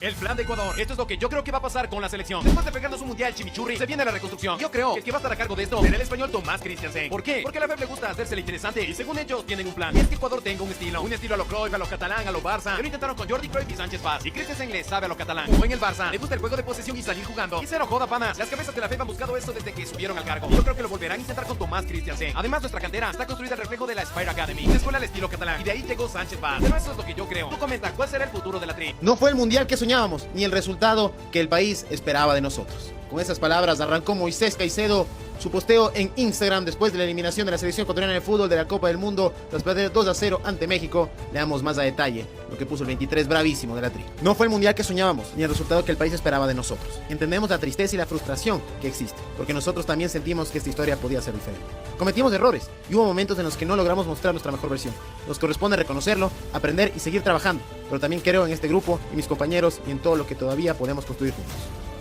El plan de Ecuador. Esto es lo que yo creo que va a pasar con la selección. Después de pegarnos un mundial chimichurri, se viene la reconstrucción. Yo creo que el que va a estar a cargo de esto será el español Tomás Christiansen. ¿Por qué? Porque a la FEF le gusta hacérsela interesante y según ellos tienen un plan. Y es que Ecuador tenga un estilo a lo Cruyff, a lo catalán, a lo Barça. Que lo intentaron con Jordi Cruyff y Sánchez Paz. Y Christiansen le sabe a lo catalán. Como en el Barça, le gusta el juego de posesión y salir jugando. Y cero joda, panas. Las cabezas de la FEF han buscado eso desde que subieron al cargo. Yo creo que lo volverán a intentar con Tomás Christiansen. Además, nuestra cantera está construida al reflejo de la Spire Academy, una escuela al estilo catalán. Y de ahí llegó Sánchez Paz. Pero eso es lo que yo creo. Tú comenta, ¿cuál será el futuro de la tri? No fue el mundial que soñábamos, ni el resultado que el país esperaba de nosotros. Con esas palabras arrancó Moisés Caicedo su posteo en Instagram después de la eliminación de la selección ecuatoriana de fútbol de la Copa del Mundo tras perder 2-0 ante México. Leamos más a detalle lo que puso el 23 bravísimo de la tri. No fue el mundial que soñábamos, ni el resultado que el país esperaba de nosotros. Entendemos la tristeza y la frustración que existe, porque nosotros también sentimos que esta historia podía ser diferente. Cometimos errores y hubo momentos en los que no logramos mostrar nuestra mejor versión. Nos corresponde reconocerlo, aprender y seguir trabajando, pero también creo en este grupo y mis compañeros y en todo lo que todavía podemos construir juntos.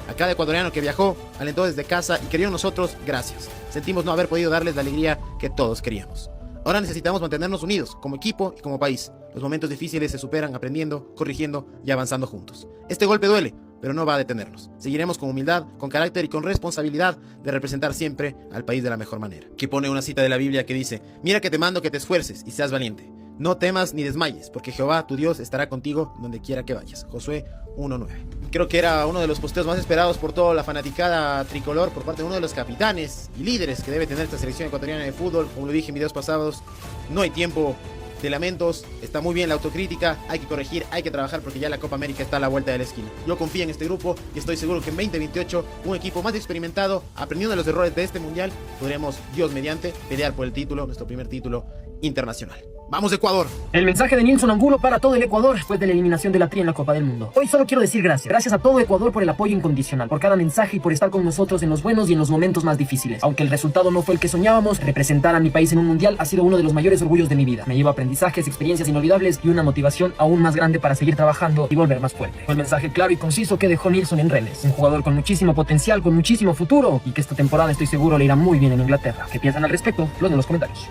A cada ecuatoriano que viajó, alentó desde casa y creyó en nosotros, gracias. Sentimos no haber podido darles la alegría que todos queríamos. Ahora necesitamos mantenernos unidos, como equipo y como país. Los momentos difíciles se superan aprendiendo, corrigiendo y avanzando juntos. Este golpe duele, pero no va a detenernos. Seguiremos con humildad, con carácter y con responsabilidad de representar siempre al país de la mejor manera. Que pone una cita de la Biblia que dice: mira que te mando que te esfuerces y seas valiente. No temas ni desmayes, porque Jehová, tu Dios, estará contigo donde quiera que vayas. Josué 1:9. Creo que era uno de los posteos más esperados por toda la fanaticada tricolor por parte de uno de los capitanes y líderes que debe tener esta selección ecuatoriana de fútbol. Como lo dije en videos pasados, no hay tiempo de lamentos, está muy bien la autocrítica, hay que corregir, hay que trabajar porque ya la Copa América está a la vuelta de la esquina. Yo confío en este grupo y estoy seguro que en 2028 un equipo más experimentado, aprendiendo de los errores de este mundial, podremos, Dios mediante, pelear por el título, nuestro primer título internacional. ¡Vamos, Ecuador! El mensaje de Nilson Angulo para todo el Ecuador después de la eliminación de la tri en la Copa del Mundo. Hoy solo quiero decir gracias. Gracias a todo Ecuador por el apoyo incondicional, por cada mensaje y por estar con nosotros en los buenos y en los momentos más difíciles. Aunque el resultado no fue el que soñábamos, representar a mi país en un mundial ha sido uno de los mayores orgullos de mi vida. Me lleva aprendizajes, experiencias inolvidables y una motivación aún más grande para seguir trabajando y volver más fuerte. Fue el mensaje claro y conciso que dejó Nilson en Rennes. Un jugador con muchísimo potencial, con muchísimo futuro y que esta temporada estoy seguro le irá muy bien en Inglaterra. ¿Qué piensan al respecto? Lo en los comentarios.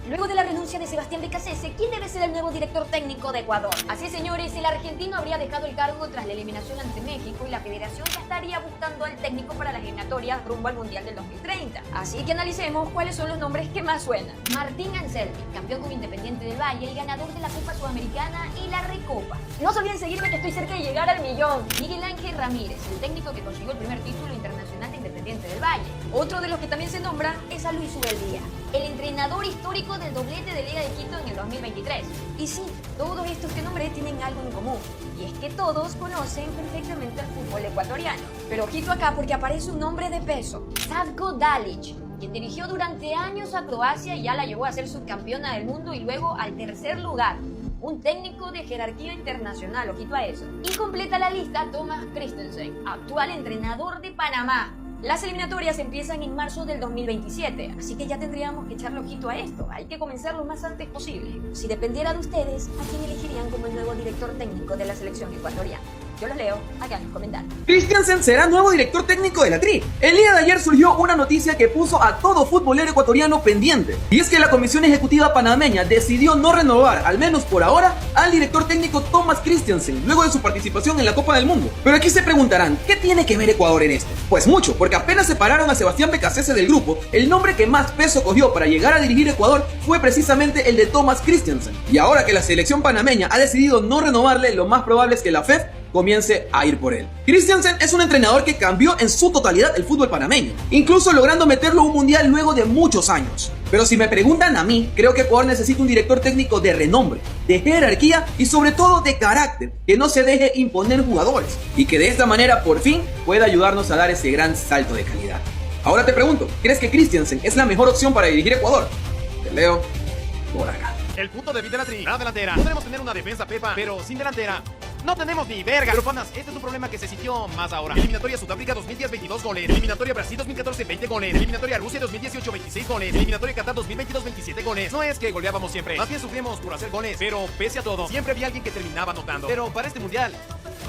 Luego de la renuncia de Sebastián Becasese, ¿quién debe ser el nuevo director técnico de Ecuador? Así, señores, el argentino habría dejado el cargo tras la eliminación ante México y la federación ya estaría buscando al técnico para las eliminatorias rumbo al Mundial del 2030. Así que analicemos cuáles son los nombres que más suenan. Martín Anselmi, campeón con Independiente del Valle y ganador de la Copa Sudamericana y la Recopa. No se olviden seguirme que estoy cerca de llegar al millón. Miguel Ángel Ramírez, el técnico que consiguió el primer título internacional de Independiente del Valle. Otro de los que también se nombra es a Luis Ubeldía, el entrenador histórico del doblete de Liga de Quito en el 2023. Y sí, todos estos que nombré tienen algo en común, y es que todos conocen perfectamente el fútbol ecuatoriano. Pero ojito acá porque aparece un nombre de peso, Zlatko Dalic, quien dirigió durante años a Croacia y ya la llevó a ser subcampeona del mundo y luego al tercer lugar. Un técnico de jerarquía internacional, ojito a eso. Y completa la lista Tomás Christiansen, actual entrenador de Panamá. Las eliminatorias empiezan en marzo del 2027, así que ya tendríamos que echarle ojito a esto. Hay que comenzar lo más antes posible. Si dependiera de ustedes, ¿a quién elegirían como el nuevo director técnico de la selección ecuatoriana? Yo los leo acá en los comentarios. Christiansen será nuevo director técnico de la tri. El día de ayer surgió una noticia que puso a todo futbolero ecuatoriano pendiente. Y es que la Comisión Ejecutiva Panameña decidió no renovar, al menos por ahora, al director técnico Tomás Christiansen, luego de su participación en la Copa del Mundo. Pero aquí se preguntarán, ¿qué tiene que ver Ecuador en esto? Pues mucho, porque apenas separaron a Sebastián Becasese del grupo, el nombre que más peso cogió para llegar a dirigir Ecuador fue precisamente el de Tomás Christiansen. Y ahora que la selección panameña ha decidido no renovarle, lo más probable es que la FEF comience a ir por él. Christiansen es un entrenador que cambió en su totalidad el fútbol panameño, incluso logrando meterlo a un mundial luego de muchos años. Pero si me preguntan a mí, creo que Ecuador necesita un director técnico de renombre, de jerarquía y sobre todo de carácter, que no se deje imponer jugadores y que de esta manera por fin pueda ayudarnos a dar ese gran salto de calidad. Ahora te pregunto, ¿crees que Christiansen es la mejor opción para dirigir Ecuador? Te leo por acá. El punto débil de la tri, la delantera. Podremos tener una defensa pepa, pero sin delantera no tenemos ni verga. Pero panas, este es un problema que se sintió más ahora. Eliminatoria Sudáfrica 2010, 22 goles. Eliminatoria Brasil 2014, 20 goles. Eliminatoria Rusia 2018, 26 goles. Eliminatoria Qatar 2022, 27 goles. No es que goleábamos siempre, más bien sufrimos por hacer goles. Pero pese a todo, siempre había alguien que terminaba anotando. Pero para este mundial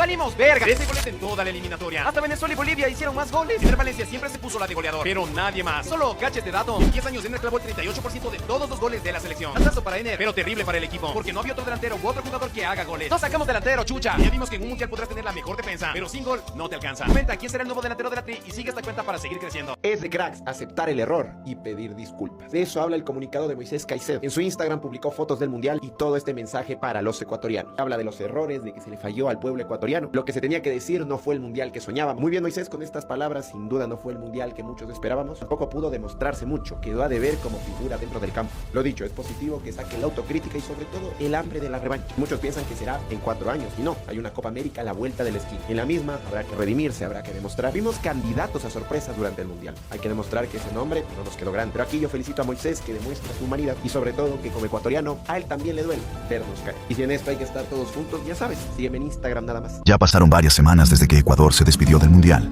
Valimos verga. 13 goles en toda la eliminatoria. Hasta Venezuela y Bolivia hicieron más goles. Ener Valencia siempre se puso la de goleador, pero nadie más. Solo cache este dato. En 10 años Ener clavó el 38% de todos los goles de la selección. Tantazo para Ener, pero terrible para el equipo, porque no había otro delantero u otro jugador que haga goles. No sacamos delantero, chucha. Ya vimos que en un mundial podrás tener la mejor defensa, pero sin gol no te alcanza. Comenta quién será el nuevo delantero de la Tri y sigue esta cuenta para seguir creciendo. Es de cracks aceptar el error y pedir disculpas. De eso habla el comunicado de Moisés Caicedo. En su Instagram publicó fotos del mundial y todo este mensaje para los ecuatorianos. Habla de los errores, de que se le falló al pueblo ecuatoriano. Lo que se tenía que decir no fue el mundial que soñábamos. Muy bien, Moisés, con estas palabras, sin duda no fue el mundial que muchos esperábamos. Tampoco pudo demostrarse mucho. Quedó a deber como figura dentro del campo. Lo dicho, es positivo que saque la autocrítica y sobre todo el hambre de la revancha. Muchos piensan que será en 4 años y no. Hay una Copa América a la vuelta de la esquina. En la misma habrá que redimirse, habrá que demostrar. Vimos candidatos a sorpresa durante el mundial. Hay que demostrar que ese nombre no nos quedó grande. Pero aquí yo felicito a Moisés, que demuestra su humanidad y sobre todo que como ecuatoriano a él también le duele vernos caer. Y si en esto hay que estar todos juntos, ya sabes, sígueme en Instagram nada más. Ya pasaron varias semanas desde que Ecuador se despidió del mundial.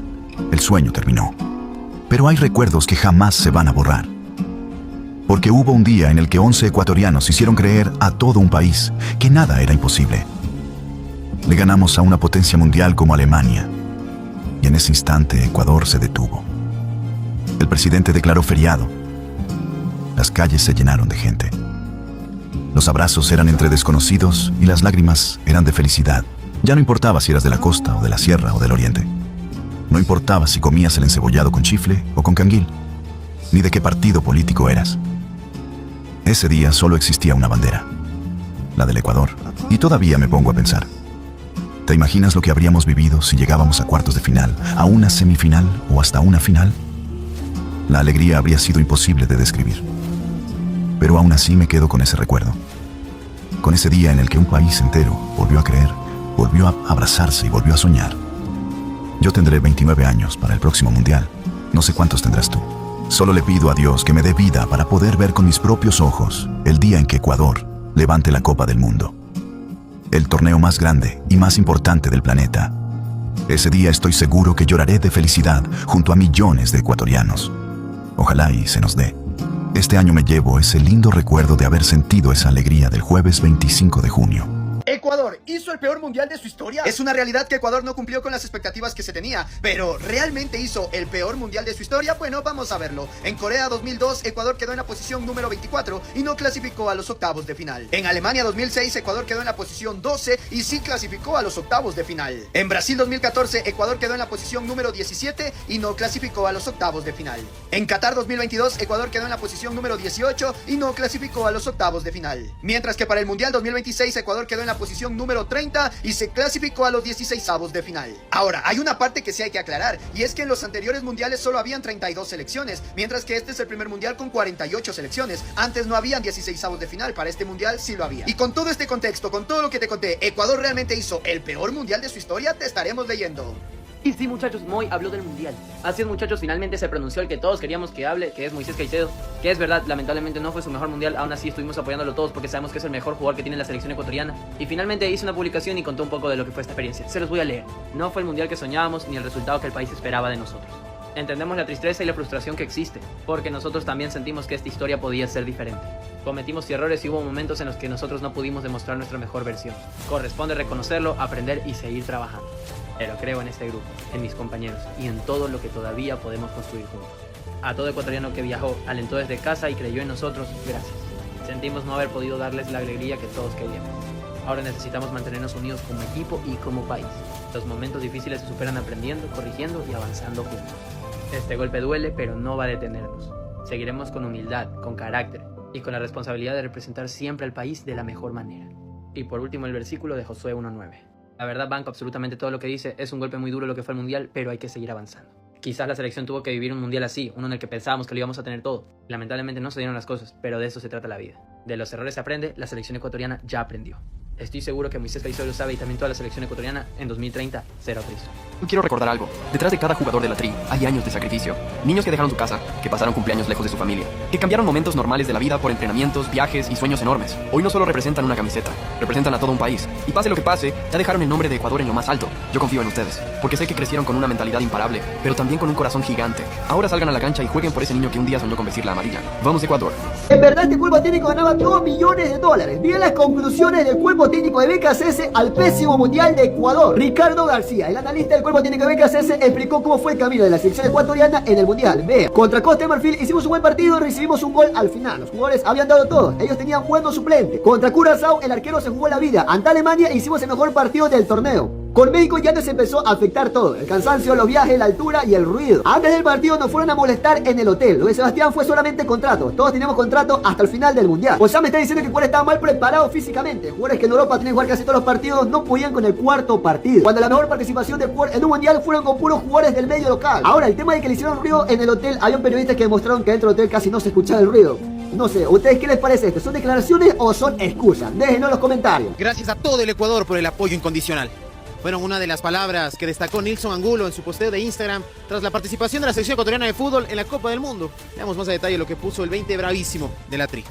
El sueño terminó. Pero hay recuerdos que jamás se van a borrar. Porque hubo un día en el que 11 ecuatorianos hicieron creer a todo un país que nada era imposible. Le ganamos a una potencia mundial como Alemania. Y en ese instante Ecuador se detuvo. El presidente declaró feriado. Las calles se llenaron de gente. Los abrazos eran entre desconocidos y las lágrimas eran de felicidad. Ya no importaba si eras de la costa o de la sierra o del oriente. No importaba si comías el encebollado con chifle o con canguil, ni de qué partido político eras. Ese día solo existía una bandera, la del Ecuador. Y todavía me pongo a pensar. ¿Te imaginas lo que habríamos vivido si llegábamos a cuartos de final, a una semifinal o hasta una final? La alegría habría sido imposible de describir. Pero aún así me quedo con ese recuerdo. Con ese día en el que un país entero volvió a creer, volvió a abrazarse y volvió a soñar. Yo tendré 29 años para el próximo mundial. No sé cuántos tendrás tú. Solo le pido a Dios que me dé vida para poder ver con mis propios ojos el día en que Ecuador levante la Copa del Mundo. El torneo más grande y más importante del planeta. Ese día estoy seguro que lloraré de felicidad junto a millones de ecuatorianos. Ojalá y se nos dé. Este año me llevo ese lindo recuerdo de haber sentido esa alegría del jueves 25 de junio. Ecuador hizo el peor mundial de su historia. Es una realidad que Ecuador no cumplió con las expectativas que se tenía, pero ¿realmente hizo el peor mundial de su historia? Bueno, vamos a verlo. En Corea 2002, Ecuador quedó en la posición número 24 y no clasificó a los octavos de final. En Alemania 2006, Ecuador quedó en la posición 12 y sí clasificó a los octavos de final. En Brasil 2014, Ecuador quedó en la posición número 17 y no clasificó a los octavos de final. En Qatar 2022, Ecuador quedó en la posición número 18 y no clasificó a los octavos de final. Mientras que para el Mundial 2026, Ecuador quedó en la posición número 30 y se clasificó a los 16avos de final. Ahora, hay una parte que sí hay que aclarar, y es que en los anteriores mundiales solo habían 32 selecciones, mientras que este es el primer mundial con 48 selecciones. Antes no habían 16avos de final, para este mundial sí lo había. Y con todo este contexto, con todo lo que te conté, ¿Ecuador realmente hizo el peor mundial de su historia? Te estaremos leyendo. Y sí, muchachos, Moy habló del mundial. Así es, muchachos, finalmente se pronunció el que todos queríamos que hable, que es Moisés Caicedo. Que es verdad, lamentablemente no fue su mejor mundial. Aún así estuvimos apoyándolo todos porque sabemos que es el mejor jugador que tiene la selección ecuatoriana. Y finalmente hizo una publicación y contó un poco de lo que fue esta experiencia. Se los voy a leer. No fue el mundial que soñábamos ni el resultado que el país esperaba de nosotros. Entendemos la tristeza y la frustración que existe, porque nosotros también sentimos que esta historia podía ser diferente. Cometimos errores y hubo momentos en los que nosotros no pudimos demostrar nuestra mejor versión. Corresponde reconocerlo, aprender y seguir trabajando. Pero creo en este grupo, en mis compañeros y en todo lo que todavía podemos construir juntos. A todo ecuatoriano que viajó, alentó desde casa y creyó en nosotros, gracias. Sentimos no haber podido darles la alegría que todos queríamos. Ahora necesitamos mantenernos unidos como equipo y como país. Los momentos difíciles se superan aprendiendo, corrigiendo y avanzando juntos. Este golpe duele, pero no va a detenernos. Seguiremos con humildad, con carácter y con la responsabilidad de representar siempre al país de la mejor manera. Y por último el versículo de Josué 1:9. La verdad, banco absolutamente todo lo que dice. Es un golpe muy duro lo que fue el mundial, pero hay que seguir avanzando. Quizás la selección tuvo que vivir un mundial así, uno en el que pensábamos que lo íbamos a tener todo. Lamentablemente no se dieron las cosas, pero de eso se trata la vida. De los errores se aprende, la selección ecuatoriana ya aprendió. Estoy seguro que Moisés Caicedo lo sabe y también toda la selección ecuatoriana en 2030 será otra historia. Quiero recordar algo. Detrás de cada jugador de la Tri hay años de sacrificio. Niños que dejaron su casa, que pasaron cumpleaños lejos de su familia, que cambiaron momentos normales de la vida por entrenamientos, viajes y sueños enormes. Hoy no solo representan una camiseta, representan a todo un país. Y pase lo que pase, ya dejaron el nombre de Ecuador en lo más alto. Yo confío en ustedes, porque sé que crecieron con una mentalidad imparable, pero también con un corazón gigante. Ahora salgan a la cancha y jueguen por ese niño que un día soñó con vestir la amarilla. ¡Vamos, Ecuador! En verdad este cuerpo técnico ganaba 2 millones de dólares. Miren las conclusiones del cuerpo cuerpo técnico de BKCS al pésimo mundial de Ecuador. Ricardo García, el analista del cuerpo técnico de BKCS, explicó cómo fue el camino de la selección ecuatoriana en el mundial. Vea, contra Costa de Marfil hicimos un buen partido, recibimos un gol al final. Los jugadores habían dado todo, ellos tenían buenos suplentes. Contra Curazao el arquero se jugó la vida. Ante Alemania hicimos el mejor partido del torneo. Con México ya nos empezó a afectar todo, el cansancio, los viajes, la altura y el ruido. Antes del partido nos fueron a molestar en el hotel. Lo de Sebastián fue solamente contrato, todos teníamos contrato hasta el final del mundial. O sea, me está diciendo que el jugador estaba mal preparado físicamente. Jugadores que en Europa tenían que jugar casi todos los partidos no podían con el cuarto partido. Cuando la mejor participación del jugador en un mundial fueron con puros jugadores del medio local. Ahora, el tema de que le hicieron ruido en el hotel, había periodistas que demostraron que dentro del hotel casi no se escuchaba el ruido. No sé, ¿ustedes qué les parece esto? ¿Son declaraciones o son excusas? Déjenlo en los comentarios. Gracias a todo el Ecuador por el apoyo incondicional. Fueron una de las palabras que destacó Nilson Angulo en su posteo de Instagram tras la participación de la selección ecuatoriana de fútbol en la Copa del Mundo. Veamos más a detalle lo que puso el 20 bravísimo de la Tri.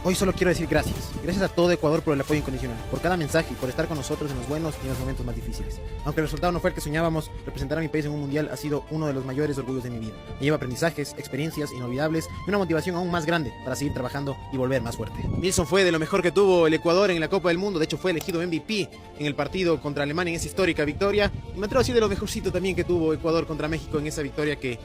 Hoy solo quiero decir gracias. Gracias a todo Ecuador por el apoyo incondicional, por cada mensaje y por estar con nosotros en los buenos y en los momentos más difíciles. Aunque el resultado no fue el que soñábamos, representar a mi país en un mundial ha sido uno de los mayores orgullos de mi vida. Me lleva aprendizajes, experiencias inolvidables y una motivación aún más grande para seguir trabajando y volver más fuerte. Nilson fue de lo mejor que tuvo el Ecuador en la Copa del Mundo. De hecho, fue elegido MVP en el partido contra Alemania en esa histórica victoria. Y me atrevo a decir de lo mejorcito también que tuvo Ecuador contra México en esa victoria que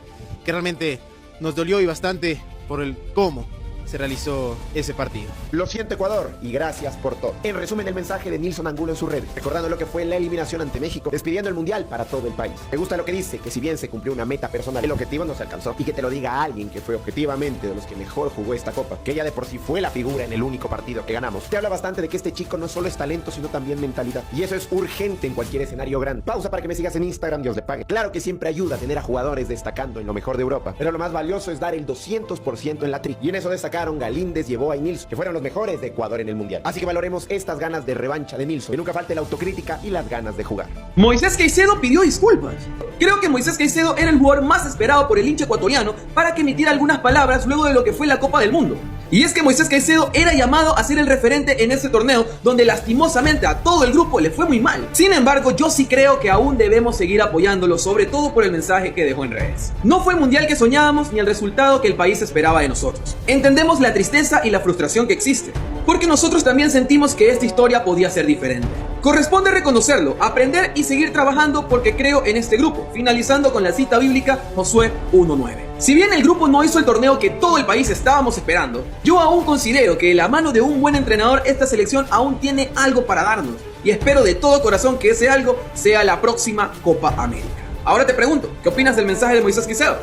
realmente nos dolió y bastante por el cómo se realizó ese partido. Lo siento, Ecuador, y gracias por todo. En resumen, el mensaje de Nilson Angulo en su red, recordando lo que fue la eliminación ante México, despidiendo el mundial para todo el país. Me gusta lo que dice, que si bien se cumplió una meta personal, el objetivo no se alcanzó, y que te lo diga alguien que fue objetivamente de los que mejor jugó esta copa, que ella de por sí fue la figura en el único partido que ganamos. Te habla bastante de que este chico no solo es talento, sino también mentalidad, y eso es urgente en cualquier escenario grande. Pausa para que me sigas en Instagram, Dios le pague. Claro que siempre ayuda a tener a jugadores destacando en lo mejor de Europa, pero lo más valioso es dar el 200% en la Tri, y en eso destacaron Galíndez y Eboa y Nilson, que fueron los mejores de Ecuador en el mundial. Así que valoremos estas ganas de revancha de Nilson, que nunca falte la autocrítica y las ganas de jugar. Moisés Caicedo pidió disculpas. Creo que Moisés Caicedo era el jugador más esperado por el hincha ecuatoriano para que emitiera algunas palabras luego de lo que fue la Copa del Mundo. Y es que Moisés Caicedo era llamado a ser el referente en ese torneo, donde lastimosamente a todo el grupo le fue muy mal. Sin embargo, yo sí creo que aún debemos seguir apoyándolo, sobre todo por el mensaje que dejó en redes. No fue el mundial que soñábamos ni el resultado que el país esperaba de nosotros. Entendemos la tristeza y la frustración que existe, porque nosotros también sentimos que esta historia podía ser diferente. Corresponde reconocerlo, aprender y seguir trabajando porque creo en este grupo, finalizando con la cita bíblica Josué 1:9. Si bien el grupo no hizo el torneo que todo el país estábamos esperando, yo aún considero que de la mano de un buen entrenador esta selección aún tiene algo para darnos, y espero de todo corazón que ese algo sea la próxima Copa América. Ahora te pregunto, ¿qué opinas del mensaje de Moisés Caicedo?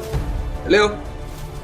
Te leo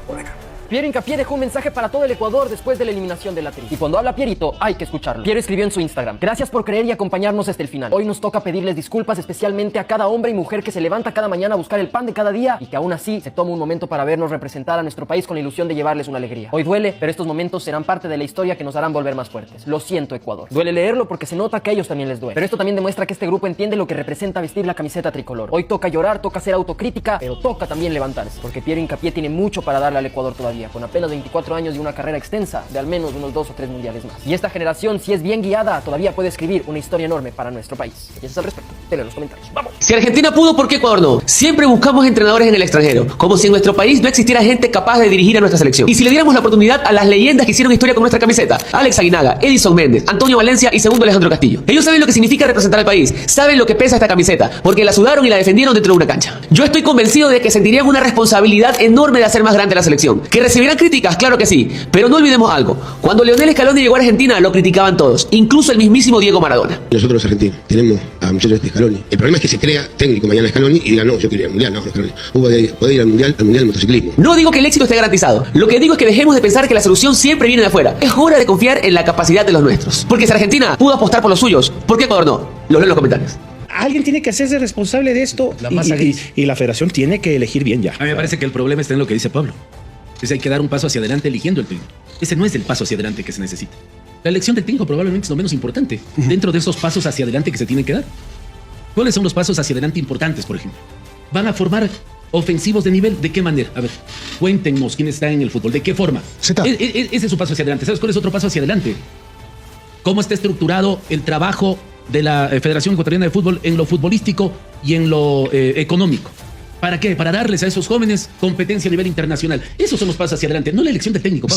por acá. Piero Hincapié dejó un mensaje para todo el Ecuador después de la eliminación de la Tri. Y cuando habla Pierito, hay que escucharlo. Piero escribió en su Instagram: gracias por creer y acompañarnos hasta el final. Hoy nos toca pedirles disculpas especialmente a cada hombre y mujer que se levanta cada mañana a buscar el pan de cada día y que aún así se toma un momento para vernos representar a nuestro país con la ilusión de llevarles una alegría. Hoy duele, pero estos momentos serán parte de la historia que nos harán volver más fuertes. Lo siento, Ecuador. Duele leerlo porque se nota que a ellos también les duele. Pero esto también demuestra que este grupo entiende lo que representa vestir la camiseta tricolor. Hoy toca llorar, toca hacer autocrítica, pero toca también levantarse. Porque Piero Hincapié tiene mucho para darle al Ecuador todavía, con apenas 24 años y una carrera extensa de al menos unos 2 o 3 mundiales más. Y esta generación, si es bien guiada, todavía puede escribir una historia enorme para nuestro país. Y eso es al respecto. Denle en los comentarios. ¡Vamos! Si Argentina pudo, ¿por qué Ecuador no? Siempre buscamos entrenadores en el extranjero, como si en nuestro país no existiera gente capaz de dirigir a nuestra selección. Y si le diéramos la oportunidad a las leyendas que hicieron historia con nuestra camiseta: Alex Aguinaga, Edison Méndez, Antonio Valencia y segundo Alejandro Castillo. Ellos saben lo que significa representar al país, saben lo que pesa esta camiseta, porque la sudaron y la defendieron dentro de una cancha. Yo estoy convencido de que sentirían una responsabilidad enorme de hacer más grande la selección. ¿Que recibirán críticas? Claro que sí, pero no olvidemos algo: cuando Lionel Scaloni llegó a Argentina lo criticaban todos, incluso el mismísimo Diego Maradona. Nosotros los argentinos tenemos a muchachos de Scaloni. El problema es que se crea técnico mañana Scaloni y diga: no, yo quiero ir al mundial. No, Scaloni, puede ir al mundial de motociclismo. No digo que el éxito esté garantizado, lo que digo es que dejemos de pensar que la solución siempre viene de afuera. Es hora de confiar en la capacidad de los nuestros, porque si Argentina pudo apostar por los suyos, ¿por qué Ecuador no? Lo leo en los comentarios. Alguien tiene que hacerse responsable de esto y la federación tiene que elegir bien ya. A mí me parece que el problema está en lo que dice Pablo. Es hay que dar un paso hacia adelante eligiendo el técnico. Ese no es el paso hacia adelante que se necesita. La elección del técnico probablemente es lo menos importante dentro de esos pasos hacia adelante que se tienen que dar. ¿Cuáles son los pasos hacia adelante importantes, por ejemplo? ¿Van a formar ofensivos de nivel? ¿De qué manera? A ver, cuéntenos quién está en el fútbol. ¿De qué forma? Ese es su paso hacia adelante. ¿Sabes cuál es otro paso hacia adelante? ¿Cómo está estructurado el trabajo de la Federación Ecuatoriana de Fútbol en lo futbolístico y en lo económico? ¿Para qué? Para darles a esos jóvenes competencia a nivel internacional. Esos son los pasos hacia adelante, no la elección del técnico.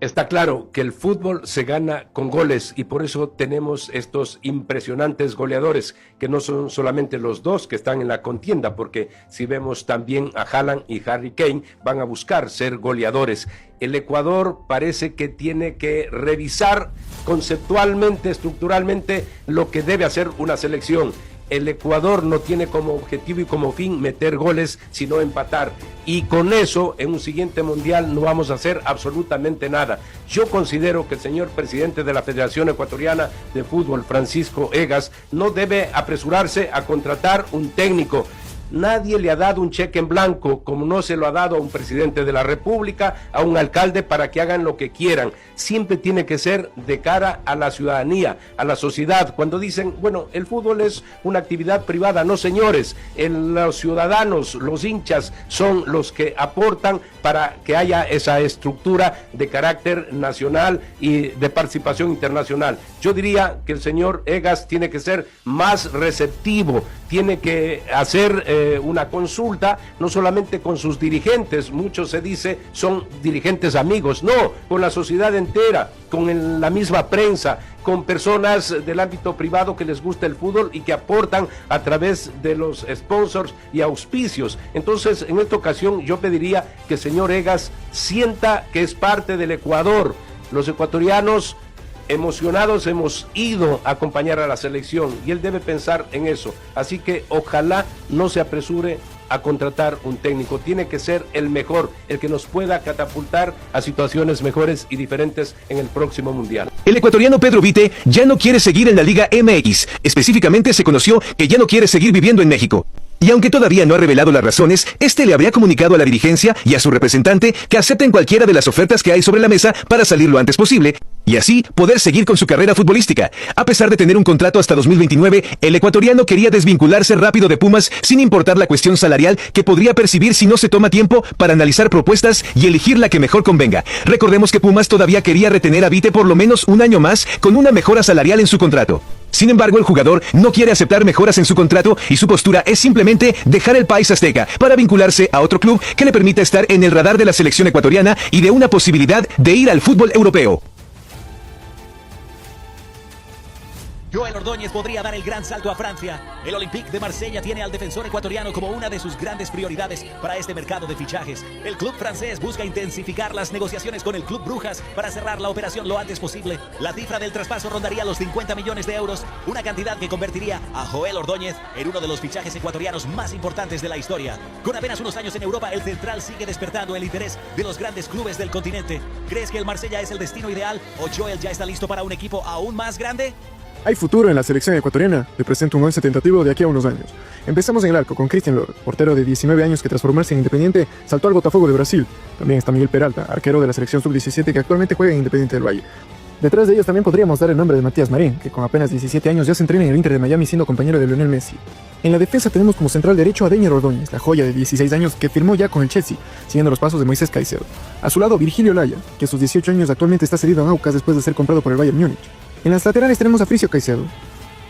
Está claro que el fútbol se gana con goles y por eso tenemos estos impresionantes goleadores, que no son solamente los dos que están en la contienda, porque si vemos también a Haaland y Harry Kane van a buscar ser goleadores. El Ecuador parece que tiene que revisar conceptualmente, estructuralmente, lo que debe hacer una selección. El Ecuador no tiene como objetivo y como fin meter goles, sino empatar. Y con eso, en un siguiente mundial, no vamos a hacer absolutamente nada. Yo considero que el señor presidente de la Federación Ecuatoriana de Fútbol, Francisco Egas, no debe apresurarse a contratar un técnico. Nadie le ha dado un cheque en blanco, como no se lo ha dado a un presidente de la República, a un alcalde, para que hagan lo que quieran. Siempre tiene que ser de cara a la ciudadanía, a la sociedad. Cuando dicen, bueno, el fútbol es una actividad privada, no señores, los ciudadanos, los hinchas son los que aportan para que haya esa estructura de carácter nacional y de participación internacional. Yo diría que el señor Egas tiene que ser más receptivo, tiene que hacer una consulta, no solamente con sus dirigentes, muchos se dice son dirigentes amigos, no, con la sociedad entera, con la misma prensa, con personas del ámbito privado que les gusta el fútbol y que aportan a través de los sponsors y auspicios. Entonces, en esta ocasión yo pediría que el señor Egas sienta que es parte del Ecuador. Los ecuatorianos emocionados hemos ido a acompañar a la selección y él debe pensar en eso. Así que ojalá no se apresure a contratar un técnico. Tiene que ser el mejor, el que nos pueda catapultar a situaciones mejores y diferentes en el próximo mundial. El ecuatoriano Pedro Vite ya no quiere seguir en la Liga MX. Específicamente se conoció que ya no quiere seguir viviendo en México. Y aunque todavía no ha revelado las razones, este le habría comunicado a la dirigencia y a su representante que acepten cualquiera de las ofertas que hay sobre la mesa para salir lo antes posible y así poder seguir con su carrera futbolística. A pesar de tener un contrato hasta 2029, el ecuatoriano quería desvincularse rápido de Pumas sin importar la cuestión salarial que podría percibir si no se toma tiempo para analizar propuestas y elegir la que mejor convenga. Recordemos que Pumas todavía quería retener a Vite por lo menos un año más con una mejora salarial en su contrato. Sin embargo, el jugador no quiere aceptar mejoras en su contrato y su postura es simplemente dejar el país azteca para vincularse a otro club que le permita estar en el radar de la selección ecuatoriana y de una posibilidad de ir al fútbol europeo. Joel Ordóñez podría dar el gran salto a Francia. El Olympique de Marsella tiene al defensor ecuatoriano como una de sus grandes prioridades para este mercado de fichajes. El club francés busca intensificar las negociaciones con el club Brujas para cerrar la operación lo antes posible. La cifra del traspaso rondaría los 50 millones de euros, una cantidad que convertiría a Joel Ordóñez en uno de los fichajes ecuatorianos más importantes de la historia. Con apenas unos años en Europa, el central sigue despertando el interés de los grandes clubes del continente. ¿Crees que el Marsella es el destino ideal o Joel ya está listo para un equipo aún más grande? Hay futuro en la selección ecuatoriana. Le presento un 11 tentativo de aquí a unos años. Empezamos en el arco con Cristian Lor, portero de 19 años que tras formarse en Independiente saltó al Botafogo de Brasil. También está Miguel Peralta, arquero de la selección sub-17 que actualmente juega en Independiente del Valle. Detrás de ellos también podríamos dar el nombre de Matías Marín, que con apenas 17 años ya se entrena en el Inter de Miami siendo compañero de Lionel Messi. En la defensa tenemos como central derecho a Deñer Ordóñez, la joya de 16 años que firmó ya con el Chelsea, siguiendo los pasos de Moisés Caicedo. A su lado Virgilio Laya, que a sus 18 años actualmente está cedido a Aucas después de ser comprado por el Bayern Múnich. En las laterales tenemos a Fricio Caicedo,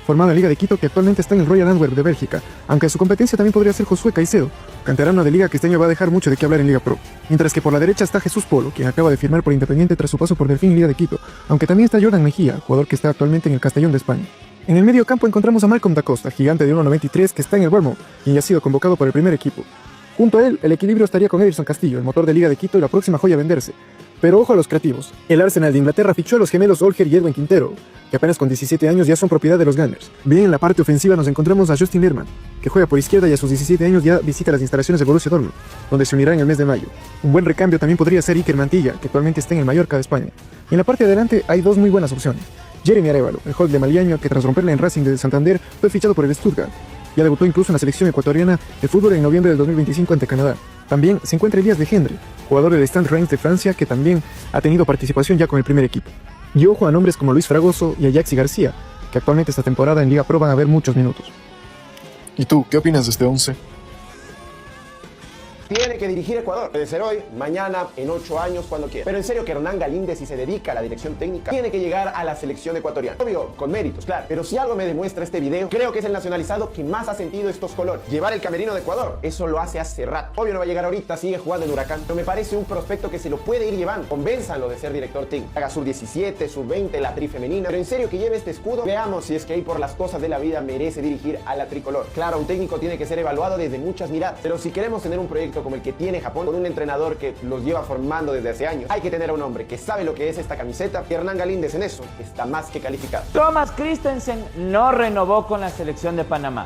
formado en Liga de Quito, que actualmente está en el Royal Antwerp de Bélgica, aunque su competencia también podría ser Josué Caicedo, canterano de Liga que este año va a dejar mucho de qué hablar en Liga Pro. Mientras que por la derecha está Jesús Polo, quien acaba de firmar por Independiente tras su paso por Delfín y Liga de Quito, aunque también está Jordan Mejía, jugador que está actualmente en el Castellón de España. En el medio campo encontramos a Malcolm da Costa, gigante de 1.93 que está en el Bournemouth, quien ya ha sido convocado por el primer equipo. Junto a él, el equilibrio estaría con Edison Castillo, el motor de Liga de Quito y la próxima joya a venderse. Pero ojo a los creativos. El Arsenal de Inglaterra fichó a los gemelos Olger y Edwin Quintero, que apenas con 17 años ya son propiedad de los Gunners. Bien, en la parte ofensiva nos encontramos a Justin Lerman, que juega por izquierda y a sus 17 años ya visita las instalaciones de Borussia Dortmund, donde se unirá en el mes de mayo. Un buen recambio también podría ser Iker Mantilla, que actualmente está en el Mallorca de España. Y en la parte de adelante hay dos muy buenas opciones. Jeremy Arévalo, el Hulk de Maliaño, que tras romperla en Racing de Santander fue fichado por el Stuttgart. Ya debutó incluso en la selección ecuatoriana de fútbol en noviembre del 2025 ante Canadá. También se encuentra Elías de Gendre, jugador del Stade Reims de Francia, que también ha tenido participación ya con el primer equipo. Y ojo a nombres como Luis Fragoso y Ajaxi García, que actualmente esta temporada en Liga Pro van a ver muchos minutos. ¿Y tú, qué opinas de este 11? Tiene que dirigir Ecuador. Puede ser hoy, mañana, en 8 años, cuando quiera. Pero en serio que Hernán Galíndez, si se dedica a la dirección técnica, tiene que llegar a la selección ecuatoriana. Obvio, con méritos, claro. Pero si algo me demuestra este video, creo que es el nacionalizado que más ha sentido estos colores. Llevar el camerino de Ecuador, eso lo hace hace rato. Obvio no va a llegar ahorita, sigue jugando en Huracán. Pero me parece un prospecto que se lo puede ir llevando. Convénzanlo de ser director técnico. Haga sub-17, sub-20, la tri femenina. Pero en serio que lleve este escudo. Veamos si es que ahí por las cosas de la vida merece dirigir a la tricolor. Claro, un técnico tiene que ser evaluado desde muchas miradas. Pero si queremos tener un proyecto como el que tiene Japón, con un entrenador que los lleva formando desde hace años, hay que tener a un hombre que sabe lo que es esta camiseta. Y Hernán Galíndez en eso está más que calificado. Thomas Christensen no renovó con la selección de Panamá.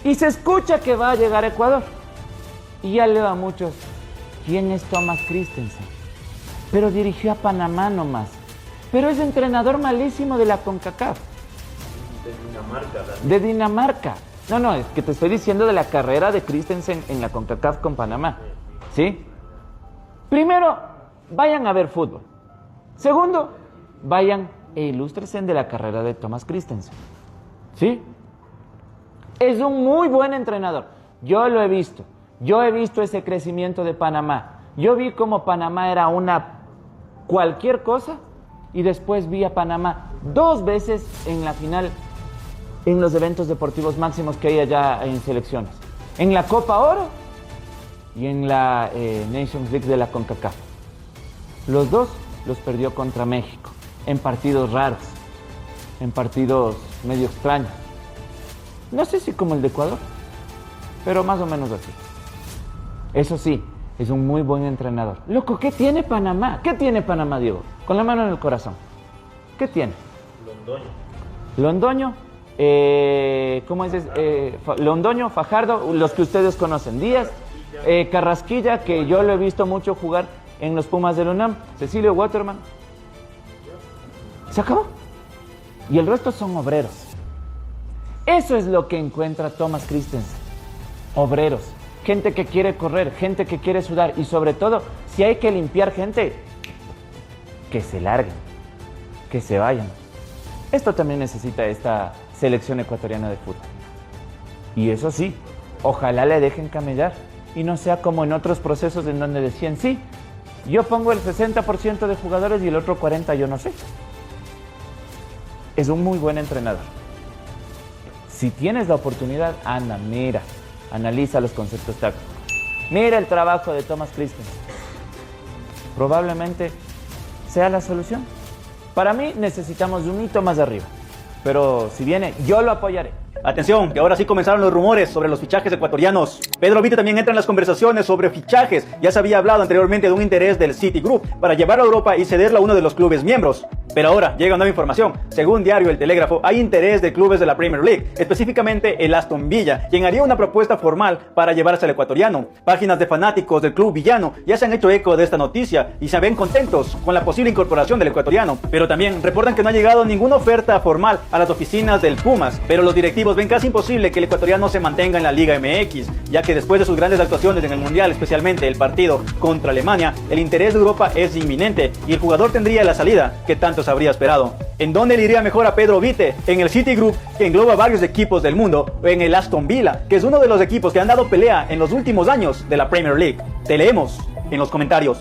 Y se escucha que va a llegar a Ecuador. Y ya leo a muchos, ¿quién es Thomas Christensen? Pero dirigió a Panamá nomás. Pero es entrenador malísimo de la CONCACAF. De Dinamarca, ¿verdad? De Dinamarca. No, es que te estoy diciendo de la carrera de Christensen en la CONCACAF con Panamá. ¿Sí? Primero, vayan a ver fútbol. Segundo, vayan e ilústrense de la carrera de Thomas Christensen. ¿Sí? Es un muy buen entrenador. Yo lo he visto. Yo he visto ese crecimiento de Panamá. Yo vi cómo Panamá era una cualquier cosa y después vi a Panamá 2 veces en la final en los eventos deportivos máximos que hay allá en selecciones. En la Copa Oro y en la Nations League de la CONCACAF. Los 2 los perdió contra México, en partidos raros, en partidos medio extraños. No sé si como el de Ecuador, pero más o menos así. Eso sí, es un muy buen entrenador. Loco, ¿qué tiene Panamá? ¿Qué tiene Panamá, Diego? Con la mano en el corazón. ¿Qué tiene? Londoño. ¿Cómo es? Londoño, Fajardo, los que ustedes conocen. Díaz, Carrasquilla, que yo lo he visto mucho jugar en los Pumas del UNAM. Cecilio Waterman. Se acabó. Y el resto son obreros. Eso es lo que encuentra Thomas Christensen. Obreros. Gente que quiere correr, gente que quiere sudar. Y sobre todo, si hay que limpiar gente, que se larguen, que se vayan. Esto también necesita esta selección ecuatoriana de fútbol. Y eso sí, ojalá le dejen camellar. Y no sea como en otros procesos en donde decían, sí, yo pongo el 60% de jugadores y el otro 40% yo no sé. Es un muy buen entrenador. Si tienes la oportunidad, anda, mira, analiza los conceptos tácticos. Mira el trabajo de Thomas Christensen. Probablemente sea la solución. Para mí necesitamos un hito más arriba. Pero si viene, yo lo apoyaré. Atención, que ahora sí comenzaron los rumores sobre los fichajes ecuatorianos. Pedro Vite también entra en las conversaciones sobre fichajes. Ya se había hablado anteriormente de un interés del Citigroup para llevarlo a Europa y cederlo a uno de los clubes miembros. Pero ahora llega nueva información. Según diario El Telégrafo, hay interés de clubes de la Premier League, específicamente el Aston Villa, quien haría una propuesta formal para llevarse al ecuatoriano. Páginas de fanáticos del club villano ya se han hecho eco de esta noticia y se ven contentos con la posible incorporación del ecuatoriano. Pero también reportan que no ha llegado ninguna oferta formal a las oficinas del Pumas, pero los directivos ven casi imposible que el ecuatoriano se mantenga en la Liga MX, ya que después de sus grandes actuaciones en el Mundial, especialmente el partido contra Alemania, el interés de Europa es inminente y el jugador tendría la salida que tanto se habría esperado. ¿En dónde le iría mejor a Pedro Vite? ¿En el Citigroup, que engloba varios equipos del mundo, o en el Aston Villa, que es uno de los equipos que han dado pelea en los últimos años de la Premier League? Te leemos en los comentarios.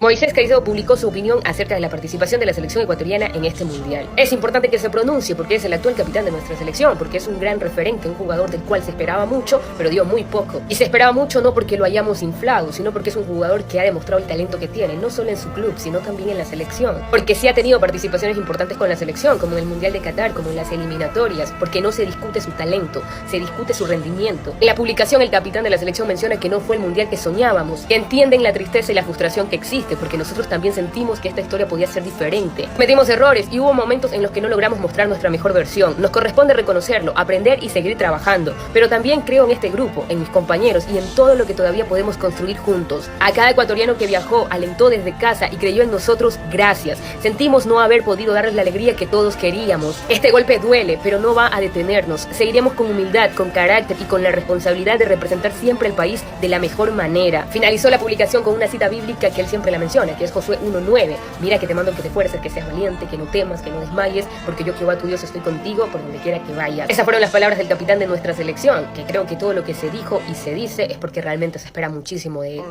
Moisés Caicedo publicó su opinión acerca de la participación de la selección ecuatoriana en este mundial. Es importante que se pronuncie porque es el actual capitán de nuestra selección, porque es un gran referente, un jugador del cual se esperaba mucho, pero dio muy poco. Y se esperaba mucho no porque lo hayamos inflado, sino porque es un jugador que ha demostrado el talento que tiene, no solo en su club, sino también en la selección. Porque sí ha tenido participaciones importantes con la selección, como en el Mundial de Qatar, como en las eliminatorias, porque no se discute su talento, se discute su rendimiento. En la publicación, el capitán de la selección menciona que no fue el mundial que soñábamos, que entienden la tristeza y la frustración que existe, porque nosotros también sentimos que esta historia podía ser diferente. Cometimos errores y hubo momentos en los que no logramos mostrar nuestra mejor versión. Nos corresponde reconocerlo, aprender y seguir trabajando. Pero también creo en este grupo, en mis compañeros y en todo lo que todavía podemos construir juntos. A cada ecuatoriano que viajó, alentó desde casa y creyó en nosotros, gracias. Sentimos no haber podido darles la alegría que todos queríamos. Este golpe duele, pero no va a detenernos. Seguiremos con humildad, con carácter y con la responsabilidad de representar siempre al país de la mejor manera. Finalizó la publicación con una cita bíblica que él siempre la la menciona, que es Josué 1:9. Mira que te mando que te esfuerces, que seas valiente, que no temas, que no desmayes, porque yo Jehová tu Dios estoy contigo por donde quiera que vayas. Esas fueron las palabras del capitán de nuestra selección, que creo que todo lo que se dijo y se dice es porque realmente se espera muchísimo de él.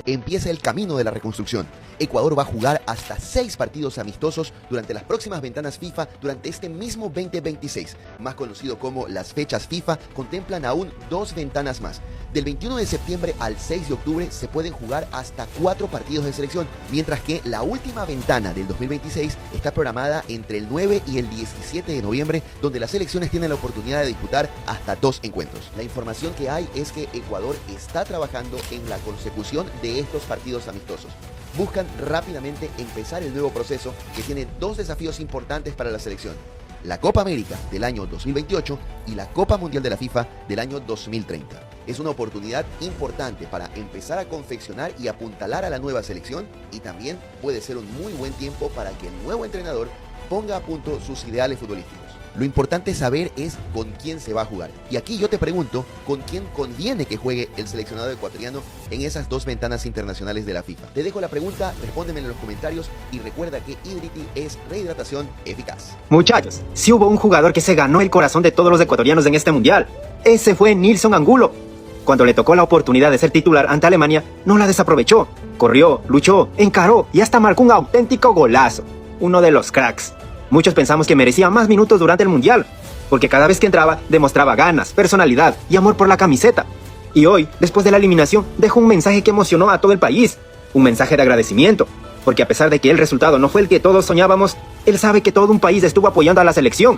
Empieza el camino de la reconstrucción. Ecuador va a jugar hasta 6 partidos amistosos durante las próximas ventanas FIFA durante este mismo 2026. Más conocido como las fechas FIFA, contemplan aún 2 ventanas más. Del 21 de septiembre al 6 de octubre se pueden jugar hasta 4 partidos de selección, mientras que la última ventana del 2026 está programada entre el 9 y el 17 de noviembre, donde las selecciones tienen la oportunidad de disputar hasta 2 encuentros. La información que hay es que Ecuador está trabajando en la consecución de estos partidos amistosos. Buscan rápidamente empezar el nuevo proceso que tiene 2 desafíos importantes para la selección: la Copa América del año 2028 y la Copa Mundial de la FIFA del año 2030. Es una oportunidad importante para empezar a confeccionar y apuntalar a la nueva selección, y también puede ser un muy buen tiempo para que el nuevo entrenador ponga a punto sus ideales futbolísticos. Lo importante saber es con quién se va a jugar. Y aquí yo te pregunto, ¿con quién conviene que juegue el seleccionado ecuatoriano en esas 2 ventanas internacionales de la FIFA? Te dejo la pregunta, respóndeme en los comentarios y recuerda que Hidrity es rehidratación eficaz. Muchachos, si hubo un jugador que se ganó el corazón de todos los ecuatorianos en este mundial, ese fue Nilson Angulo. Cuando le tocó la oportunidad de ser titular ante Alemania, no la desaprovechó. Corrió, luchó, encaró y hasta marcó un auténtico golazo. Uno de los cracks. Muchos pensamos que merecía más minutos durante el mundial, porque cada vez que entraba demostraba ganas, personalidad y amor por la camiseta. Y hoy, después de la eliminación, dejó un mensaje que emocionó a todo el país. Un mensaje de agradecimiento, porque a pesar de que el resultado no fue el que todos soñábamos, él sabe que todo un país estuvo apoyando a la selección.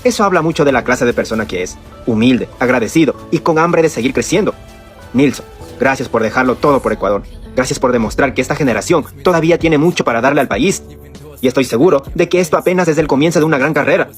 Eso habla mucho de la clase de persona que es, humilde, agradecido y con hambre de seguir creciendo. Nilson, gracias por dejarlo todo por Ecuador. Gracias por demostrar que esta generación todavía tiene mucho para darle al país. Y estoy seguro de que esto apenas es el comienzo de una gran carrera.